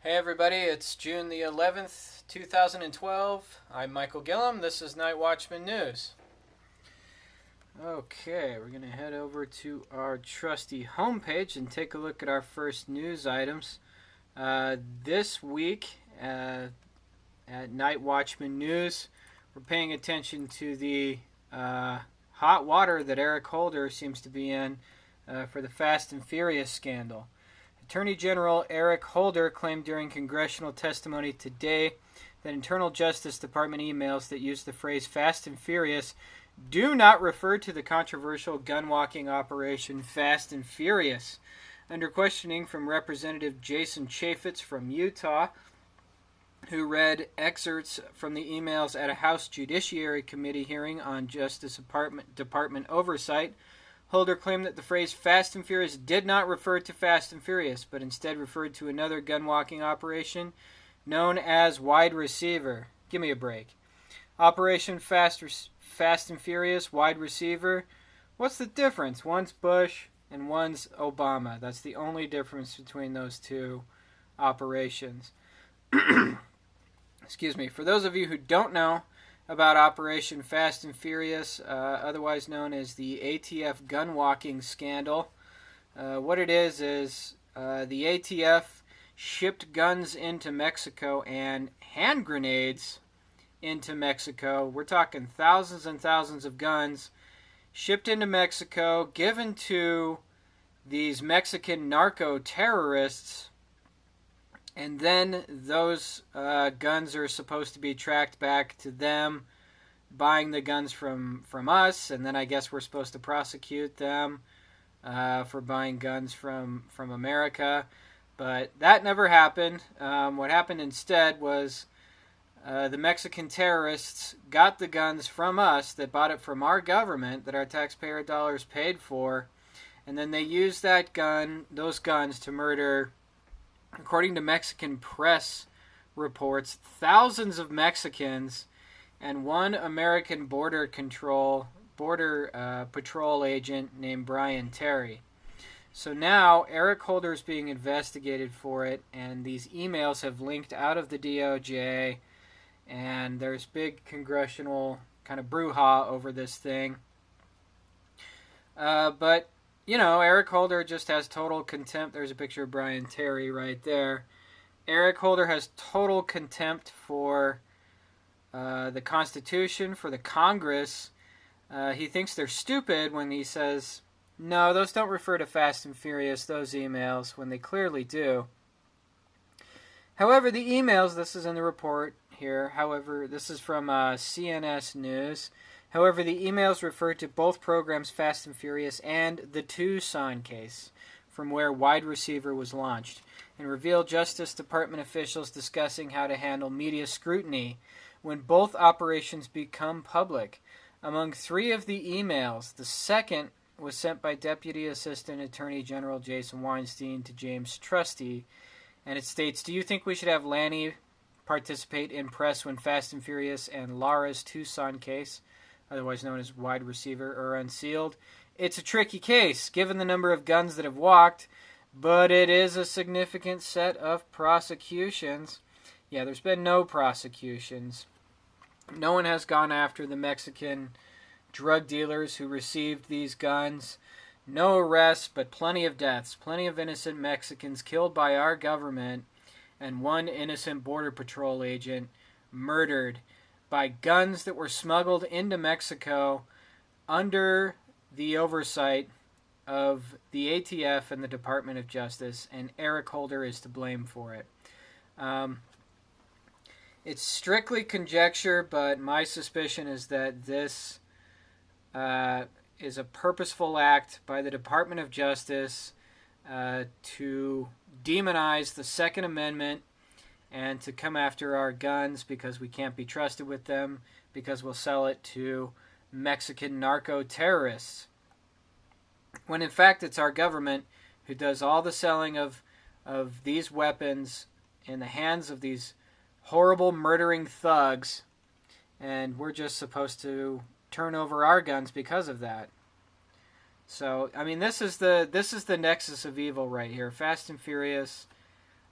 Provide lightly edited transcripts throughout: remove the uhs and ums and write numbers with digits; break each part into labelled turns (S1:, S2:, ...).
S1: Hey everybody, it's June the 11th, 2012. I'm Michael Gillum. This is Night Watchman News. Okay, we're going to head over to our trusty homepage and take a look at our first news items. This week at Night Watchman News, we're paying attention to the hot water that Eric Holder seems to be in for the Fast and Furious scandal. Attorney General Eric Holder claimed during congressional testimony today that internal Justice Department emails that use the phrase Fast and Furious do not refer to the controversial gun-walking operation Fast and Furious. Under questioning from Representative Jason Chaffetz from Utah, who read excerpts from the emails at a House Judiciary Committee hearing on Justice Department oversight, Holder claimed that the phrase Fast and Furious did not refer to Fast and Furious, but instead referred to another gun-walking operation known as Wide Receiver. Give me a break. Operation Fast and Furious, Wide Receiver. What's the difference? One's Bush and one's Obama. That's the only difference between those two operations. Excuse me. For those of you who don't know about Operation Fast and Furious, otherwise known as the ATF gun-walking scandal. What it is the ATF shipped guns into Mexico and hand grenades into Mexico. We're talking thousands and thousands of guns shipped into Mexico, given to these Mexican narco-terrorists, and then those guns are supposed to be tracked back to them, buying the guns from us, and then I guess we're supposed to prosecute them for buying guns from America. But that never happened. What happened instead was the Mexican terrorists got the guns from us that bought it from our government, that our taxpayer dollars paid for, and then they used those guns to murder, according to Mexican press reports, thousands of Mexicans and one American border patrol agent named Brian Terry. So now Eric Holder is being investigated for it, and these emails have linked out of the DOJ, and there's big congressional kind of brouhaha over this thing. But Eric Holder just has total contempt. There's a picture of Brian Terry right there. Eric Holder has total contempt for the Constitution, for the Congress. He thinks they're stupid when he says, no, those don't refer to Fast and Furious, those emails, when they clearly do. However, the emails, this is in the report here, this is from CNS News. However, the emails refer to both programs, Fast and Furious and the Tucson case, from where Wide Receiver was launched, and reveal Justice Department officials discussing how to handle media scrutiny when both operations become public. Among three of the emails, the second was sent by Deputy Assistant Attorney General Jason Weinstein to James Trusty, and it states, do you think we should have Lanny participate in press when Fast and Furious and Lara's Tucson case, otherwise known as Wide Receiver, are unsealed? It's a tricky case, given the number of guns that have walked, but it is a significant set of prosecutions. Yeah, there's been no prosecutions. No one has gone after the Mexican drug dealers who received these guns. No arrests, but plenty of deaths. Plenty of innocent Mexicans killed by our government, and one innocent Border Patrol agent murdered by guns that were smuggled into Mexico under the oversight of the ATF and the Department of Justice, and Eric Holder is to blame for it. It's strictly conjecture, but my suspicion is that this is a purposeful act by the Department of Justice to demonize the Second Amendment and to come after our guns because we can't be trusted with them, because we'll sell it to Mexican narco-terrorists. When in fact it's our government who does all the selling of these weapons in the hands of these horrible murdering thugs, and we're just supposed to turn over our guns because of that. So, I mean, this is the nexus of evil right here. Fast and Furious,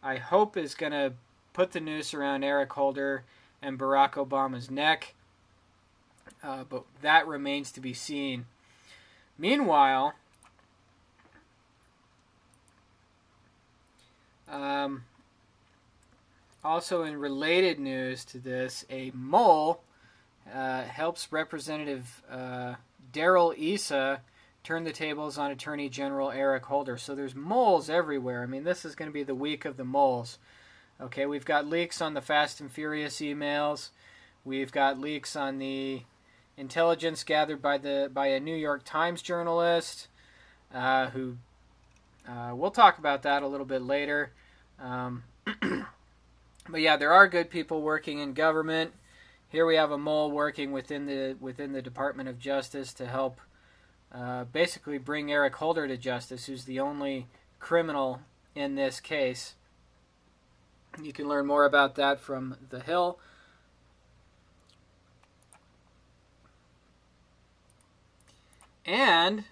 S1: I hope is going to put the noose around Eric Holder and Barack Obama's neck. But that remains to be seen. Meanwhile, also in related news to this, a mole helps Representative Darrell Issa turn the tables on Attorney General Eric Holder. So there's moles everywhere. I mean, this is going to be the week of the moles. Okay, we've got leaks on the Fast and Furious emails. We've got leaks on the intelligence gathered by a New York Times journalist who we'll talk about that a little bit later. But yeah, there are good people working in government. Here we have a mole working within the Department of Justice to help basically bring Eric Holder to justice, who's the only criminal in this case. You can learn more about that from The Hill. And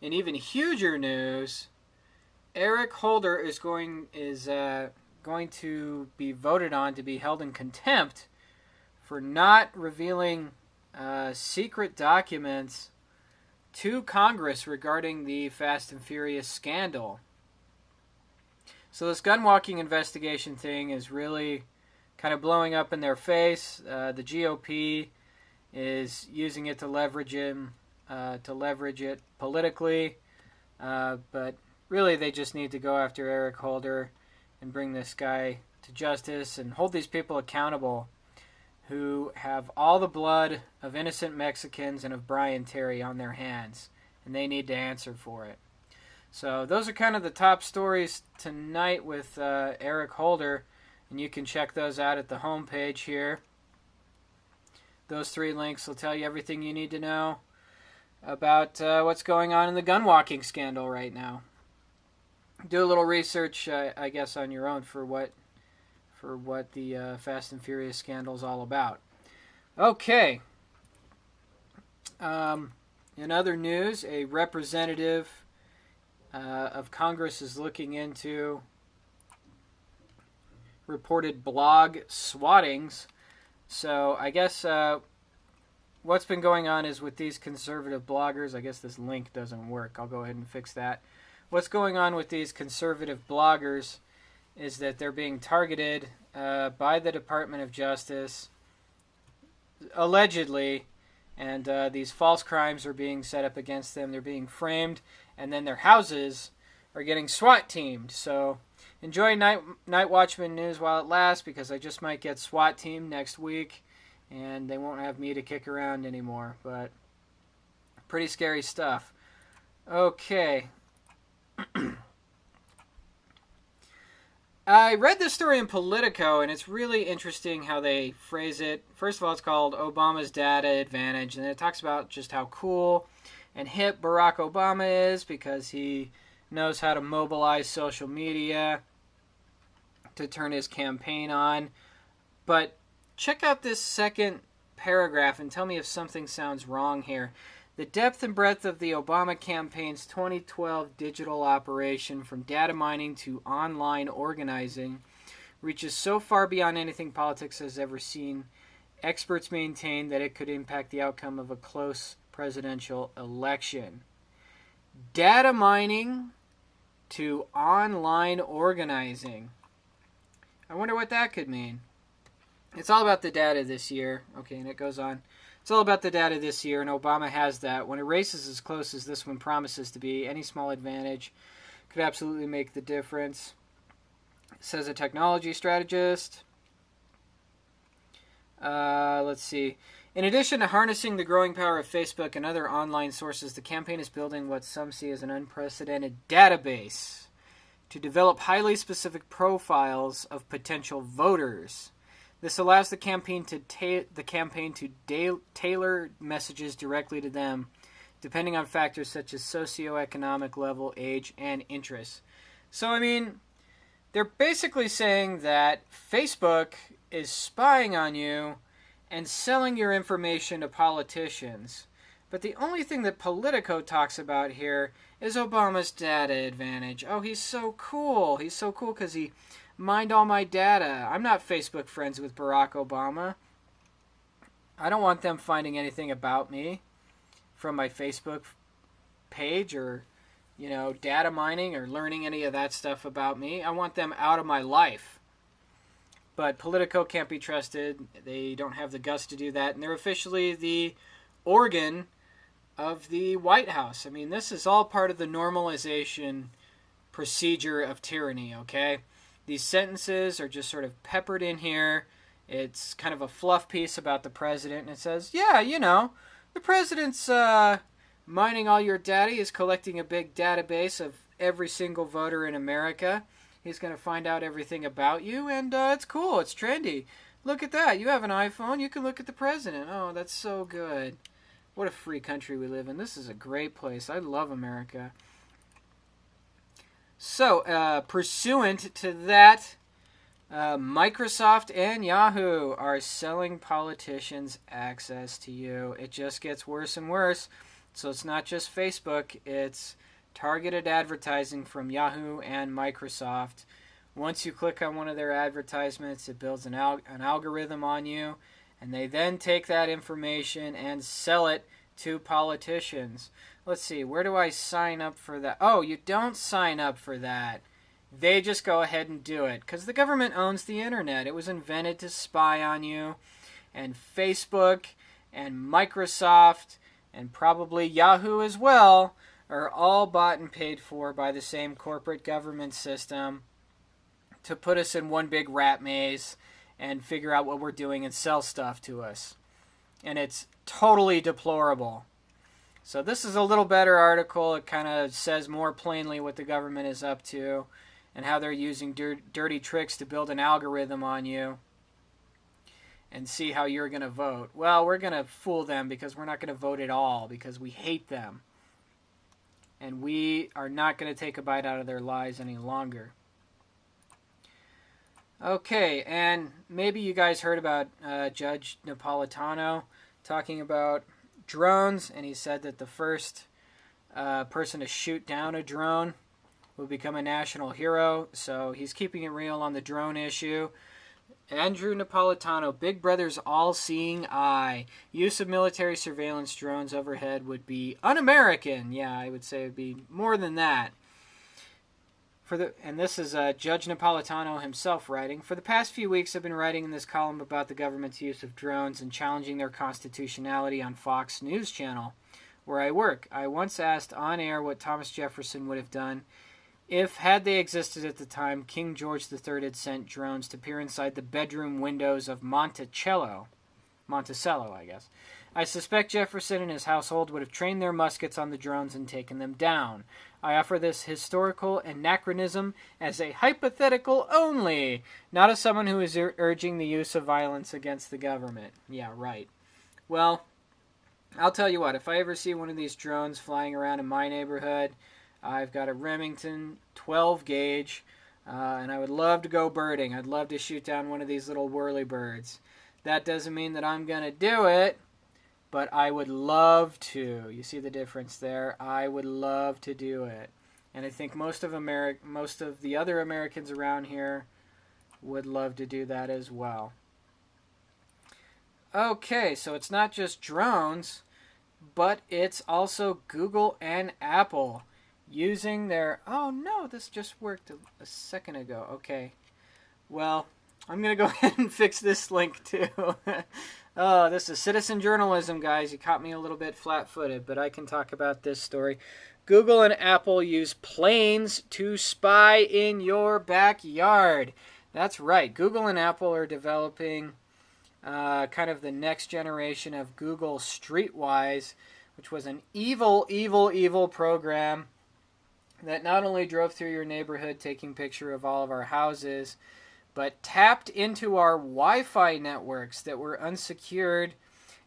S1: in even huger news, Eric Holder is going to be voted on to be held in contempt for not revealing secret documents to Congress regarding the Fast and Furious scandal. So this gun-walking investigation thing is really kind of blowing up in their face. The GOP is using it to leverage it politically, but really they just need to go after Eric Holder and bring this guy to justice and hold these people accountable who have all the blood of innocent Mexicans and of Brian Terry on their hands, and they need to answer for it. So those are kind of the top stories tonight with Eric Holder, and you can check those out at the homepage here. Those 3 links will tell you everything you need to know about what's going on in the gun-walking scandal right now. Do a little research, I guess, on your own for what the Fast and Furious scandal is all about. Okay. In other news, a representative of Congress is looking into reported blog swattings. So I guess what's been going on is with these conservative bloggers, I guess this link doesn't work. I'll go ahead and fix that. What's going on with these conservative bloggers is that they're being targeted by the Department of Justice, allegedly, and these false crimes are being set up against them. They're being framed, and then their houses are getting SWAT teamed. So enjoy Night Watchman news while it lasts, because I just might get SWAT teamed next week, and they won't have me to kick around anymore. But pretty scary stuff. Okay. I read this story in Politico, and it's really interesting how they phrase it. First of all, it's called Obama's Data Advantage, and it talks about just how cool and hip Barack Obama is because he knows how to mobilize social media to turn his campaign on. But check out this second paragraph and tell me if something sounds wrong here. The depth and breadth of the Obama campaign's 2012 digital operation, from data mining to online organizing, reaches so far beyond anything politics has ever seen. Experts maintain that it could impact the outcome of a close presidential election. Data mining to online organizing. I wonder what that could mean. It's all about the data this year. Okay, and it goes on. It's all about the data this year, and Obama has that. When a race is as close as this one promises to be, any small advantage could absolutely make the difference, says a technology strategist. Let's see. In addition to harnessing the growing power of Facebook and other online sources, the campaign is building what some see as an unprecedented database to develop highly specific profiles of potential voters. This allows the campaign to tailor messages directly to them, depending on factors such as socioeconomic level, age, and interests. So, I mean, they're basically saying that Facebook is spying on you and selling your information to politicians. But the only thing that Politico talks about here is Obama's data advantage. Oh, he's so cool. He's so cool because he mined all my data. I'm not Facebook friends with Barack Obama. I don't want them finding anything about me from my Facebook page or, data mining or learning any of that stuff about me. I want them out of my life. But Politico can't be trusted. They don't have the guts to do that. And they're officially the organ of the White House. I mean, this is all part of the normalization procedure of tyranny, okay? These sentences are just sort of peppered in here. It's kind of a fluff piece about the president, and it says, yeah, the president's mining all your data. He's collecting a big database of every single voter in America. He's going to find out everything about you, and it's cool. It's trendy. Look at that. You have an iPhone. You can look at the president. Oh, that's so good. What a free country we live in. This is a great place. I love America. So, pursuant to that, Microsoft and Yahoo are selling politicians access to you. It just gets worse and worse. So it's not just Facebook. It's targeted advertising from Yahoo and Microsoft. Once you click on one of their advertisements, it builds an algorithm on you, and they then take that information and sell it to politicians. Let's see, where do I sign up for that? Oh, you don't sign up for that. They just go ahead and do it because the government owns the internet. It was invented to spy on you, and Facebook and Microsoft and probably Yahoo as well are all bought and paid for by the same corporate government system to put us in one big rat maze and figure out what we're doing and sell stuff to us. And it's totally deplorable. So this is a little better article. It kind of says more plainly what the government is up to and how they're using dirty tricks to build an algorithm on you and see how you're going to vote. Well, we're going to fool them because we're not going to vote at all because we hate them. And we are not going to take a bite out of their lies any longer. Okay, and maybe you guys heard about Judge Napolitano talking about drones, and he said that the first person to shoot down a drone will become a national hero. So he's keeping it real on the drone issue. Andrew Napolitano, Big Brother's all-seeing eye. Use of military surveillance drones overhead would be un-American. Yeah, I would say it would be more than that. And this is Judge Napolitano himself writing. For the past few weeks, I've been writing in this column about the government's use of drones and challenging their constitutionality on Fox News Channel, where I work. I once asked on air what Thomas Jefferson would have done if, had they existed at the time, King George III had sent drones to peer inside the bedroom windows of Monticello, I guess. I suspect Jefferson and his household would have trained their muskets on the drones and taken them down. I offer this historical anachronism as a hypothetical only, not as someone who is urging the use of violence against the government. Yeah, right. Well, I'll tell you what, if I ever see one of these drones flying around in my neighborhood, I've got a Remington 12 gauge, and I would love to go birding. I'd love to shoot down one of these little whirly birds. That doesn't mean that I'm going to do it, but I would love to. You see the difference there? I would love to do it. And I think most of the other Americans around here would love to do that as well. Okay, so it's not just drones, but it's also Google and Apple using their... Oh no, this just worked a second ago. Okay. Well, I'm going to go ahead and fix this link too. Oh, this is citizen journalism, guys. You caught me a little bit flat-footed, but I can talk about this story. Google and Apple use planes to spy in your backyard. That's right. Google and Apple are developing kind of the next generation of Google Streetwise, which was an evil, evil, evil program that not only drove through your neighborhood taking picture of all of our houses, but tapped into our Wi-Fi networks that were unsecured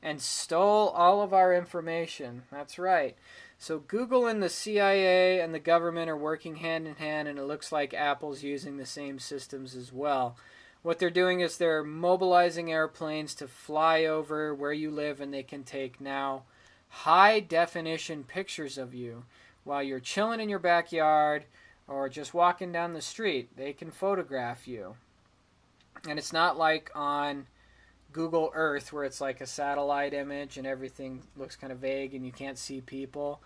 S1: and stole all of our information. That's right. So Google and the CIA and the government are working hand in hand, and it looks like Apple's using the same systems as well. What they're doing is they're mobilizing airplanes to fly over where you live, and they can take now high definition pictures of you while you're chilling in your backyard or just walking down the street. They can photograph you. And it's not like on Google Earth where it's like a satellite image and everything looks kind of vague and you can't see people.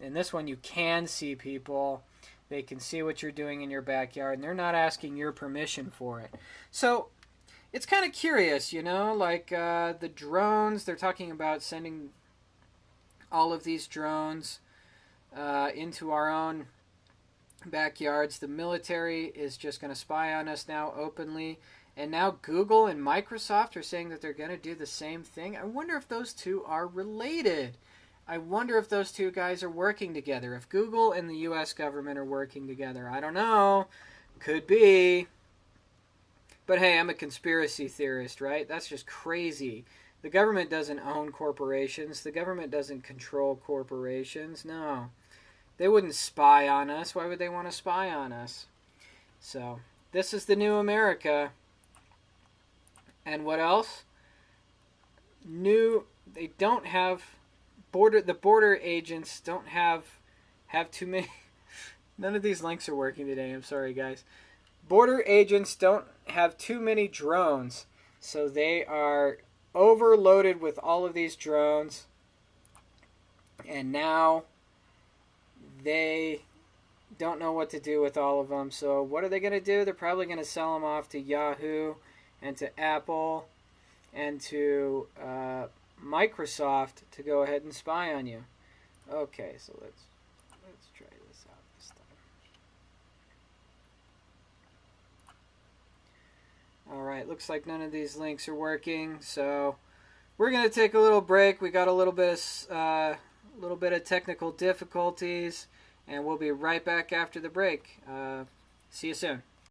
S1: In this one, you can see people. They can see what you're doing in your backyard, and they're not asking your permission for it. So it's kind of curious, you know, like the drones. They're talking about sending all of these drones into our own backyards. The military is just going to spy on us now openly. And now Google and Microsoft are saying that they're going to do the same thing. I wonder if those two are related. I wonder if those two guys are working together. If Google and the U.S. government are working together. I don't know. Could be. But hey, I'm a conspiracy theorist, right? That's just crazy. The government doesn't own corporations. The government doesn't control corporations. No. They wouldn't spy on us. Why would they want to spy on us? So, this is the new America. And what else? They don't have the border agents don't have too many. None of these links are working today. I'm sorry, guys. Border agents don't have too many drones, so they are overloaded with all of these drones. And now they don't know what to do with all of them. So what are they going to do? They're probably going to sell them off to Yahoo and to Apple and to Microsoft to go ahead and spy on you. Okay, so let's try this out this time. All right, looks like none of these links are working, so we're gonna take a little break. We got a little bit of technical difficulties, and we'll be right back after the break. See you soon.